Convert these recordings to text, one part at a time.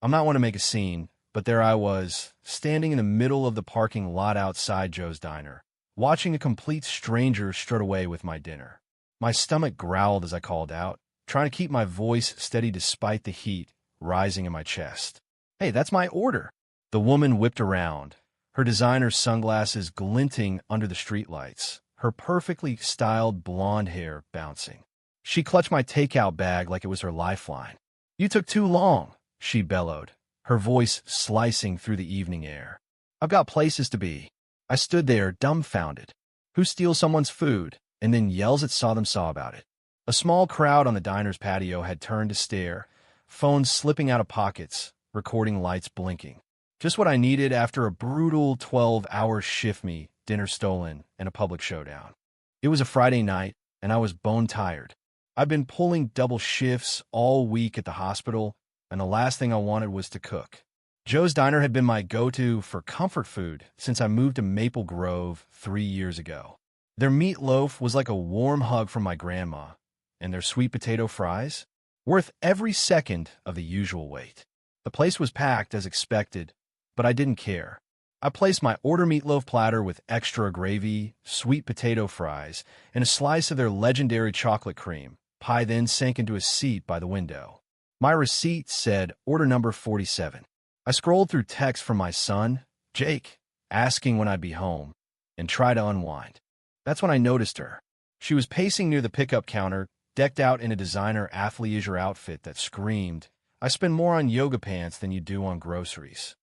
I'm not one to make a scene, but there I was, standing in the middle of the parking lot outside Joe's Diner, watching a complete stranger strut away with my dinner. My stomach growled as I called out, trying to keep my voice steady despite the heat rising in my chest. "Hey, that's my order." The woman whipped around, her designer sunglasses glinting under the streetlights, her perfectly styled blonde hair bouncing. She clutched my takeout bag like it was her lifeline. "You took too long," she bellowed, her voice slicing through the evening air. "I've got places to be." I stood there, dumbfounded. Who steals someone's food and then yells at Saw Them Saw about it? A small crowd on the diner's patio had turned to stare, phones slipping out of pockets, recording lights blinking. Just what I needed after a brutal 12-hour shift me, dinner stolen, and a public showdown. It was a Friday night, and I was bone tired. I'd been pulling double shifts all week at the hospital, and the last thing I wanted was to cook. Joe's Diner had been my go-to for comfort food since I moved to Maple Grove 3 years ago. Their meatloaf was like a warm hug from my grandma, and their sweet potato fries, worth every second of the usual wait. The place was packed as expected, but I didn't care. I placed my order meatloaf platter with extra gravy, sweet potato fries, and a slice of their legendary chocolate cream. Pie then sank into a seat by the window. My receipt said order number 47. I scrolled through texts from my son, Jake, asking when I'd be home, and tried to unwind. That's when I noticed her. She was pacing near the pickup counter, decked out in a designer athleisure outfit that screamed, "I spend more on yoga pants than you do on groceries."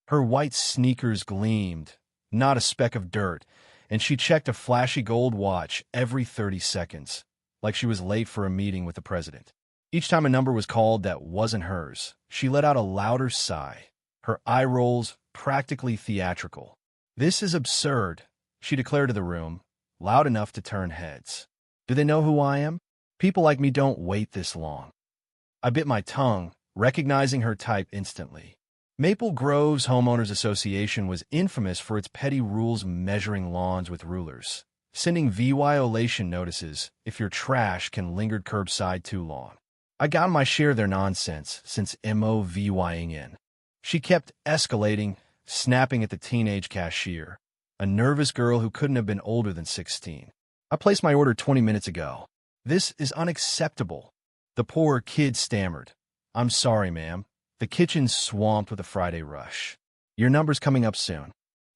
Her white sneakers gleamed, not a speck of dirt, and she checked a flashy gold watch every 30 seconds, like she was late for a meeting with the president. Each time a number was called that wasn't hers, she let out a louder sigh, her eye rolls practically theatrical. "This is absurd," she declared to the room, loud enough to turn heads. "Do they know who I am? People like me don't wait this long." I bit my tongue, recognizing her type instantly. Maple Grove's Homeowners Association was infamous for its petty rules measuring lawns with rulers, sending violation notices if your trash can linger curbside too long. I got my share of their nonsense since moving in. She kept escalating, snapping at the teenage cashier, a nervous girl who couldn't have been older than 16. "I placed my order 20 minutes ago. This is unacceptable." The poor kid stammered. "I'm sorry, ma'am. The kitchen's swamped with a Friday rush. Your number's coming up soon."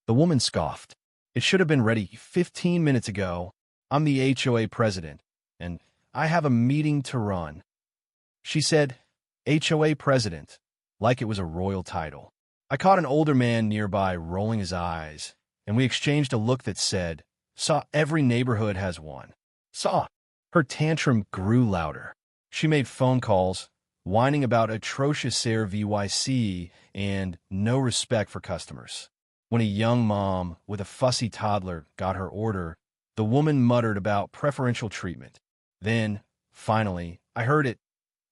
The woman scoffed. "It should have been ready 15 minutes ago. I'm the HOA president, and I have a meeting to run." She said, HOA president, like it was a royal title. I caught an older man nearby rolling his eyes, and we exchanged a look that said, "Saw every neighborhood has one." Saw. Her tantrum grew louder. She made phone calls, whining about atrocious VYC and no respect for customers. When a young mom with a fussy toddler got her order, the woman muttered about preferential treatment. Then, finally, I heard it.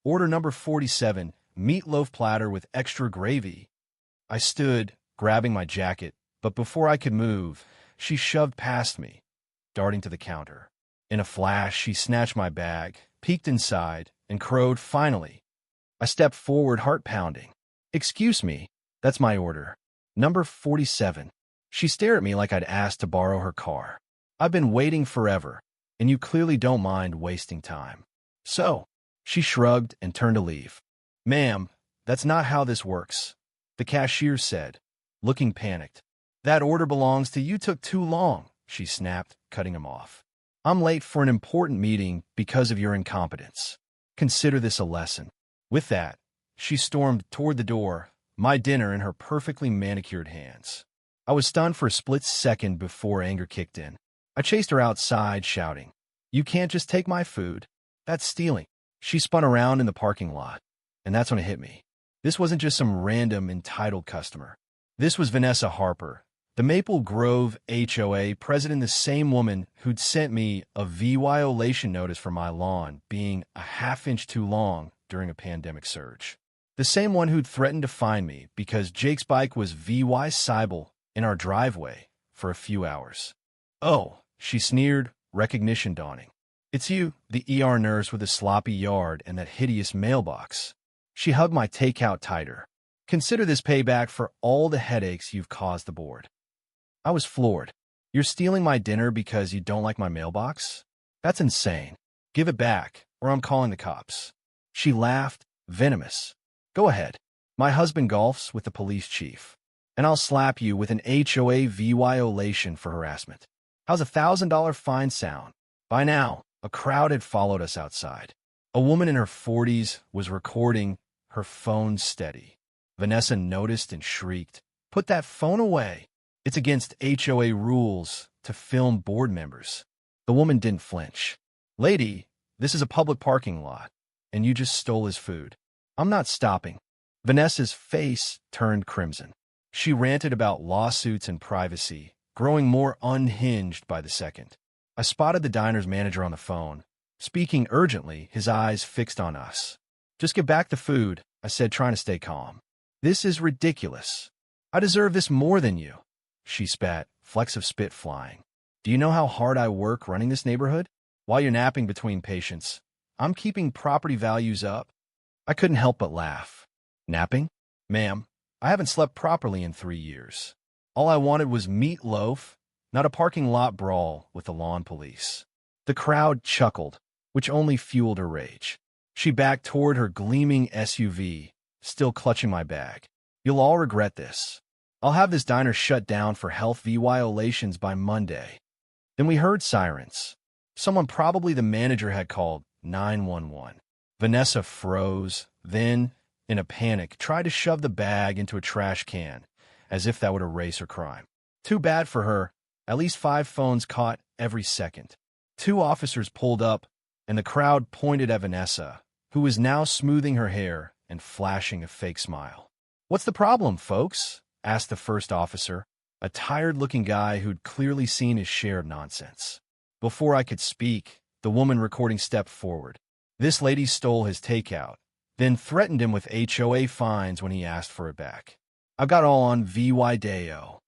Order number 47, meatloaf platter with extra gravy. I stood, grabbing my jacket, but before I could move, she shoved past me, darting to the counter. In a flash, she snatched my bag, peeked inside, and crowed, "Finally." I stepped forward, heart pounding. "Excuse me, that's my order. Number 47. She stared at me like I'd asked to borrow her car. "I've been waiting forever, and you clearly don't mind wasting time." "So?" She shrugged and turned to leave. "Ma'am, that's not how this works," the cashier said, looking panicked. "That order belongs to you. Took too long," she snapped, cutting him off. "I'm late for an important meeting because of your incompetence. Consider this a lesson." With that, she stormed toward the door, my dinner in her perfectly manicured hands. I was stunned for a split second before anger kicked in. I chased her outside, shouting, "You can't just take my food. That's stealing." She spun around in the parking lot, and that's when it hit me. This wasn't just some random entitled customer. This was Vanessa Harper, the Maple Grove HOA president, the same woman who'd sent me a violation notice for my lawn being a half-inch too long during a pandemic surge. The same one who'd threatened to fine me because Jake's bike was Cybel in our driveway for a few hours. "Oh," she sneered, recognition dawning. "It's you, the ER nurse with the sloppy yard and that hideous mailbox." She hugged my takeout tighter. Consider this payback for all the headaches you've caused the board. I was floored. You're stealing my dinner because you don't like my mailbox? That's insane. Give it back, or I'm calling the cops. She laughed, venomous. Go ahead. My husband golfs with the police chief, and I'll slap you with an HOA violation for harassment. How's a $1,000 fine sound? By now, a crowd had followed us outside. A woman in her 40s was recording, her phone steady. Vanessa noticed and shrieked, "Put that phone away. It's against HOA rules to film board members." The woman didn't flinch. "Lady, this is a public parking lot, and you just stole his food. I'm not stopping." Vanessa's face turned crimson. She ranted about lawsuits and privacy, growing more unhinged by the second. I spotted the diner's manager on the phone, speaking urgently, his eyes fixed on us. "Just give back the food," I said, trying to stay calm. "This is ridiculous. I deserve this more than you." She spat, flecks of spit flying. "Do you know how hard I work running this neighborhood? While you're napping between patients, I'm keeping property values up." I couldn't help but laugh. "Napping? Ma'am, I haven't slept properly in 3 years. All I wanted was meatloaf, not a parking lot brawl with the lawn police." The crowd chuckled, which only fueled her rage. She backed toward her gleaming SUV, still clutching my bag. "You'll all regret this. I'll have this diner shut down for health violations by Monday." Then we heard sirens. Someone, probably the manager, had called 911. Vanessa froze, then, in a panic, tried to shove the bag into a trash can, as if that would erase her crime. Too bad for her. At least 5 phones caught every second. 2 officers pulled up, and the crowd pointed at Vanessa, who was now smoothing her hair and flashing a fake smile. "What's the problem, folks?" asked the first officer, a tired-looking guy who'd clearly seen his share of nonsense. Before I could speak, the woman recording stepped forward. This lady stole his takeout, then threatened him with HOA fines when he asked for it back. "I've got all on video."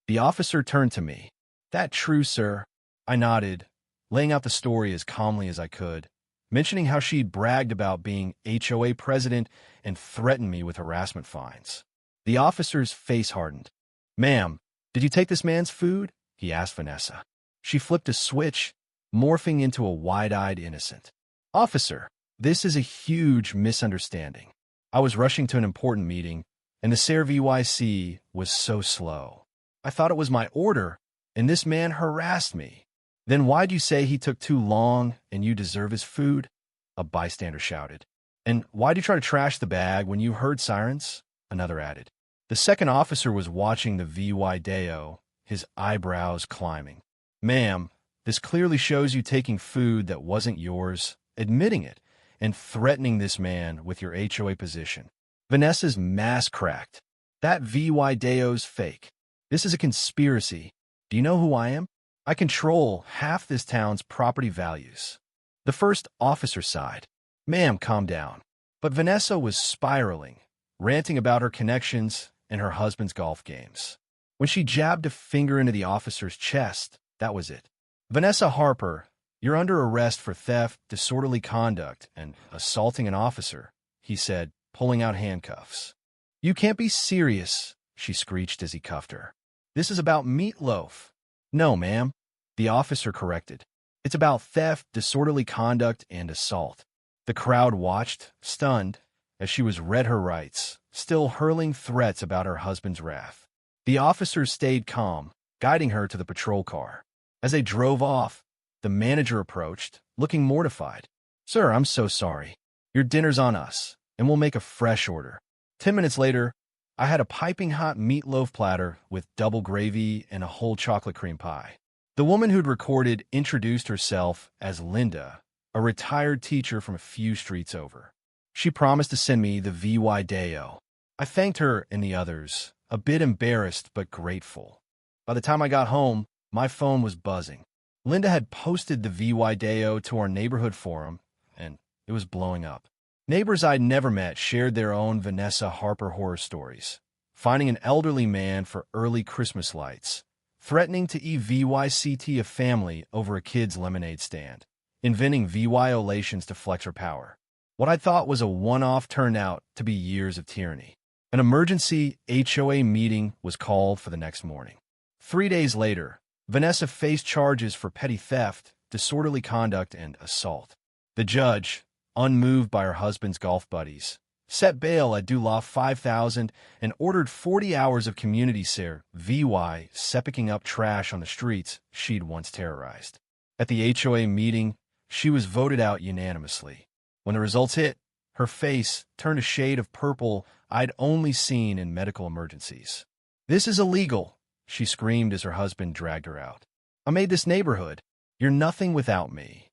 The officer turned to me. "That true, sir?" I nodded, laying out the story as calmly as I could, mentioning how she'd bragged about being HOA president and threatened me with harassment fines. The officer's face hardened. "Ma'am, did you take this man's food?" he asked Vanessa. She flipped a switch, morphing into a wide-eyed innocent. "Officer, this is a huge misunderstanding. I was rushing to an important meeting, and the CRVYC was so slow. I thought it was my order, and this man harassed me." "Then why'd you say he took too long and you deserve his food?" a bystander shouted. "And why'd you try to trash the bag when you heard sirens?" another added. The second officer was watching the video, his eyebrows climbing. "Ma'am, this clearly shows you taking food that wasn't yours, admitting it, and threatening this man with your HOA position." Vanessa's mask cracked. "That video's fake. This is a conspiracy. Do you know who I am? I control half this town's property values." The first officer sighed. "Ma'am, calm down." But Vanessa was spiraling, ranting about her connections and her husband's golf games. When she jabbed a finger into the officer's chest, that was it. "Vanessa Harper, you're under arrest for theft, disorderly conduct, and assaulting an officer," he said, pulling out handcuffs. "You can't be serious," she screeched as he cuffed her. "This is about meatloaf." "No, ma'am," the officer corrected. "It's about theft, disorderly conduct, and assault." The crowd watched, stunned, as she was read her rights, still hurling threats about her husband's wrath. The officers stayed calm, guiding her to the patrol car. As they drove off, the manager approached, looking mortified. "Sir, I'm so sorry. Your dinner's on us, and we'll make a fresh order." 10 minutes later, I had a piping hot meatloaf platter with double gravy and a whole chocolate cream pie. The woman who'd recorded introduced herself as Linda, a retired teacher from a few streets over. She promised to send me the video. I thanked her and the others, a bit embarrassed but grateful. By the time I got home, my phone was buzzing. Linda had posted the video to our neighborhood forum, and it was blowing up. Neighbors I'd never met shared their own Vanessa Harper horror stories, finding an elderly man for early Christmas lights, threatening to evict a family over a kid's lemonade stand, inventing violations to flex her power. What I thought was a one-off turned out to be years of tyranny. An emergency HOA meeting was called for the next morning. 3 days later, Vanessa faced charges for petty theft, disorderly conduct, and assault. The judge, unmoved by her husband's golf buddies, set bail at $5,000 and ordered 40 hours of community care, VY, picking up trash on the streets she'd once terrorized. At the HOA meeting, she was voted out unanimously. When the results hit, her face turned a shade of purple I'd only seen in medical emergencies. "This is illegal," she screamed as her husband dragged her out. "I made this neighborhood. You're nothing without me."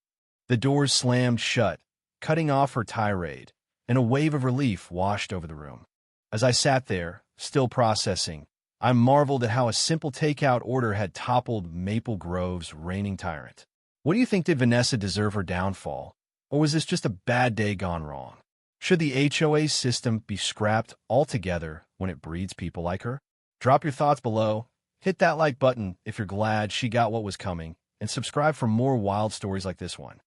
The doors slammed shut, cutting off her tirade, and a wave of relief washed over the room. As I sat there, still processing, I marveled at how a simple takeout order had toppled Maple Grove's reigning tyrant. What do you think? Did Vanessa deserve her downfall, or was this just a bad day gone wrong? Should the HOA system be scrapped altogether when it breeds people like her? Drop your thoughts below, hit that like button if you're glad she got what was coming, and subscribe for more wild stories like this one.